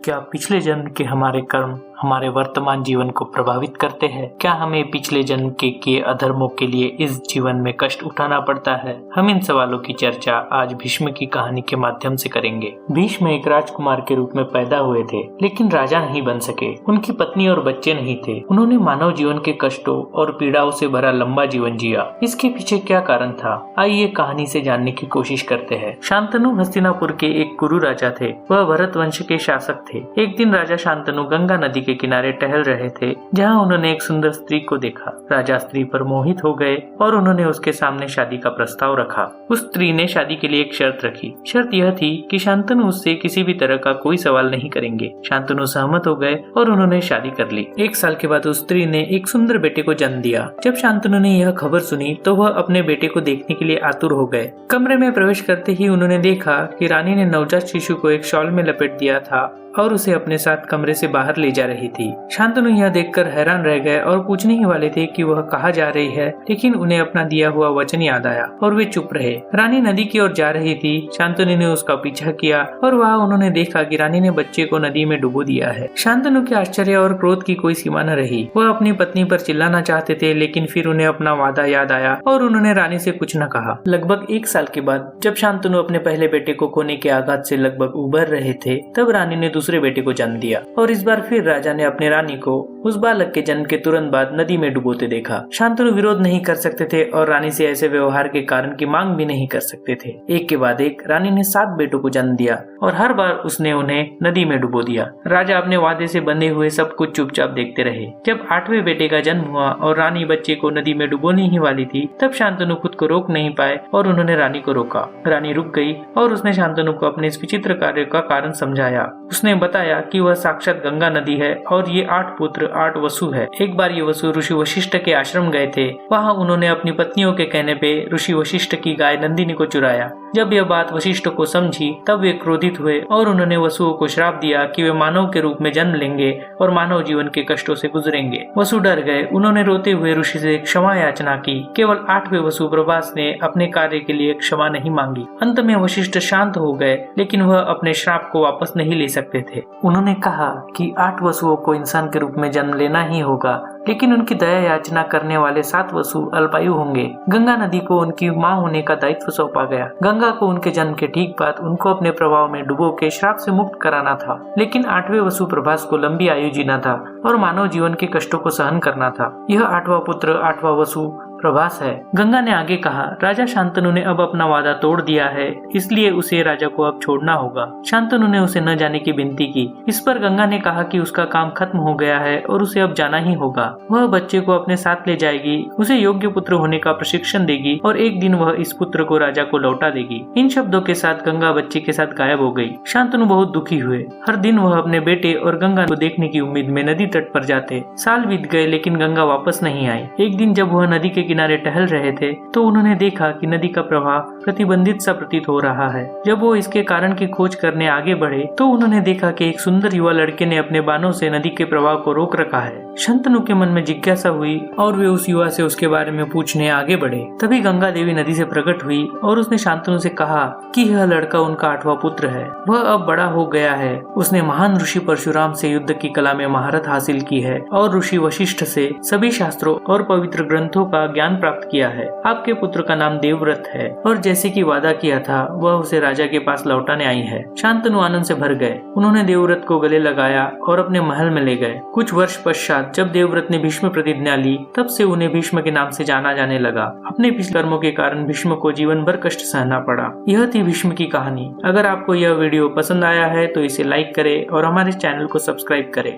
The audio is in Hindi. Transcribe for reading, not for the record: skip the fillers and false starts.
क्या पिछले जन्म के हमारे कर्म हमारे वर्तमान जीवन को प्रभावित करते हैं? क्या हमें पिछले जन्म के किए अधर्मों के लिए इस जीवन में कष्ट उठाना पड़ता है? हम इन सवालों की चर्चा आज भीष्म की कहानी के माध्यम से करेंगे। भीष्म एक राजकुमार के रूप में पैदा हुए थे, लेकिन राजा नहीं बन सके। उनकी पत्नी और बच्चे नहीं थे। उन्होंने मानव जीवन के कष्टों और पीड़ाओं से भरा लंबा जीवन जिया। इसके पीछे क्या कारण था? आइए कहानी से जानने की कोशिश करते हैं। शांतनु हस्तिनापुर के एक कुरु राजा थे। वह भरत वंश के शासक थे। एक दिन राजा शांतनु गंगा नदी के किनारे टहल रहे थे, जहां उन्होंने एक सुंदर स्त्री को देखा। राजा स्त्री पर मोहित हो गए और उन्होंने उसके सामने शादी का प्रस्ताव रखा। उस स्त्री ने शादी के लिए एक शर्त रखी। शर्त यह थी कि शांतनु उससे किसी भी तरह का कोई सवाल नहीं करेंगे। शांतनु सहमत हो गए और उन्होंने शादी कर ली। 1 साल के बाद उस स्त्री ने एक सुंदर बेटे को जन्म दिया। जब शांतनु ने यह खबर सुनी तो वह अपने बेटे को देखने के लिए आतुर हो गए। कमरे में प्रवेश करते ही उन्होंने देखा कि रानी ने नवजात शिशु को एक शॉल में लपेट दिया था और उसे अपने साथ कमरे से बाहर ले जा रही थी। शांतनु यह देखकर हैरान रह गए और पूछने ही वाले थे कि वह कहाँ जा रही है, लेकिन उन्हें अपना दिया हुआ वचन याद आया और वे चुप रहे। रानी नदी की ओर जा रही थी। शांतनु ने उसका पीछा किया और वहाँ उन्होंने देखा कि रानी ने बच्चे को नदी में डुबो दिया है। शांतनु के आश्चर्य और क्रोध की कोई सीमा न रही। वह अपनी पत्नी पर चिल्लाना चाहते थे, लेकिन फिर उन्हें अपना वादा याद आया और उन्होंने रानी से कुछ न कहा। लगभग 1 साल के बाद जब शांतनु अपने पहले बेटे को खोने के आघात से लगभग उबर रहे थे, तब रानी ने दूसरे बेटे को जन्म दिया और इस बार फिर राजा ने अपने रानी को उस बालक के जन्म के तुरंत बाद नदी में डुबोते देखा। शांतनु विरोध नहीं कर सकते थे और रानी से ऐसे व्यवहार के कारण की मांग भी नहीं कर सकते थे। एक के बाद एक रानी ने 7 बेटों को जन्म दिया और हर बार उसने उन्हें नदी में डुबो दिया। राजा अपने वादे से बंधे हुए सब कुछ चुपचाप देखते रहे। जब 8वें बेटे का जन्म हुआ और रानी बच्चे को नदी में डुबोने ही वाली थी, तब शांतनु खुद को रोक नहीं पाए और उन्होंने रानी को रोका। रानी रुक गई और उसने शांतनु को अपने इस विचित्र कार्य का कारण समझाया। उसने बताया कि वह साक्षात गंगा नदी है और ये 8 पुत्र 8 वसु है। एक बार ये वसु ऋषि वशिष्ठ के आश्रम गए थे। वहाँ उन्होंने अपनी पत्नियों के कहने पे ऋषि वशिष्ठ की गाय नंदिनी को चुराया। जब यह बात वशिष्ठ को समझी तब वे क्रोधित हुए और उन्होंने वसुओं को श्राप दिया कि वे मानव के रूप में जन्म लेंगे और मानव जीवन के कष्टों से गुजरेंगे। वसु डर गए। उन्होंने रोते हुए ऋषि से क्षमा याचना की। केवल 8वें वसु प्रभास ने अपने कार्य के लिए क्षमा नहीं मांगी। अंत में वशिष्ठ शांत हो गए, लेकिन वह अपने श्राप को वापस नहीं ले सकते थे। उन्होंने कहा कि 8 वसुओं को इंसान के रूप में जन्म लेना ही होगा, लेकिन उनकी दया याचना करने वाले 7 वसु अल्पायु होंगे। गंगा नदी को उनकी मां होने का दायित्व सौंपा गया। गंगा को उनके जन्म के ठीक बाद उनको अपने प्रभाव में डुबो के श्राप से मुक्त कराना था, लेकिन 8वें वसु प्रभास को लंबी आयु जीना था और मानव जीवन के कष्टों को सहन करना था। यह 8वां पुत्र 8वां वसु प्रभास है। गंगा ने आगे कहा, राजा शांतनु ने अब अपना वादा तोड़ दिया है, इसलिए उसे राजा को अब छोड़ना होगा। शांतनु ने उसे न जाने की विनती की। इस पर गंगा ने कहा कि उसका काम खत्म हो गया है और उसे अब जाना ही होगा। वह बच्चे को अपने साथ ले जाएगी, उसे योग्य पुत्र होने का प्रशिक्षण देगी और एक दिन वह इस पुत्र को राजा को लौटा देगी। इन शब्दों के साथ गंगा बच्चे के साथ गायब हो गई। शांतनु बहुत दुखी हुए। हर दिन वह अपने बेटे और गंगा को देखने की उम्मीद में नदी तट पर जाते। साल बीत गए, लेकिन गंगा वापस नहीं आई। एक दिन जब वह नदी के किनारे टहल रहे थे तो उन्होंने देखा कि नदी का प्रवाह प्रतिबंधित सा प्रतीत हो रहा है। जब वो इसके कारण की खोज करने आगे बढ़े तो उन्होंने देखा कि एक सुंदर युवा लड़के ने अपने बाणों से नदी के प्रवाह को रोक रखा है। शांतनु के मन में जिज्ञासा हुई और वे उस युवा से उसके बारे में पूछने आगे बढ़े। तभी गंगा देवी नदी से प्रकट हुई और उसने शांतनु से कहा कि यह लड़का उनका 8वां पुत्र है। वह अब बड़ा हो गया है। उसने महान ऋषि परशुराम से युद्ध की कला में महारत हासिल की है और ऋषि वशिष्ठ से सभी शास्त्रों और पवित्र ग्रंथों का ज्ञान प्राप्त किया है। आपके पुत्र का नाम देवव्रत है और जैसे कि वादा किया था वह उसे राजा के पास लौटाने आई है। शांतनु आनंद से भर गए। उन्होंने देवव्रत को गले लगाया और अपने महल में ले गए। कुछ वर्ष पश्चात जब देवव्रत ने भीष्म प्रतिज्ञा ली, तब से उन्हें भीष्म के नाम से जाना जाने लगा। अपने पिछले कर्मों के कारण भीष्म को जीवन भर कष्ट सहना पड़ा। यह थी भीष्म की कहानी। अगर आपको यह वीडियो पसंद आया है तो इसे लाइक करें और हमारे चैनल को सब्सक्राइब करें।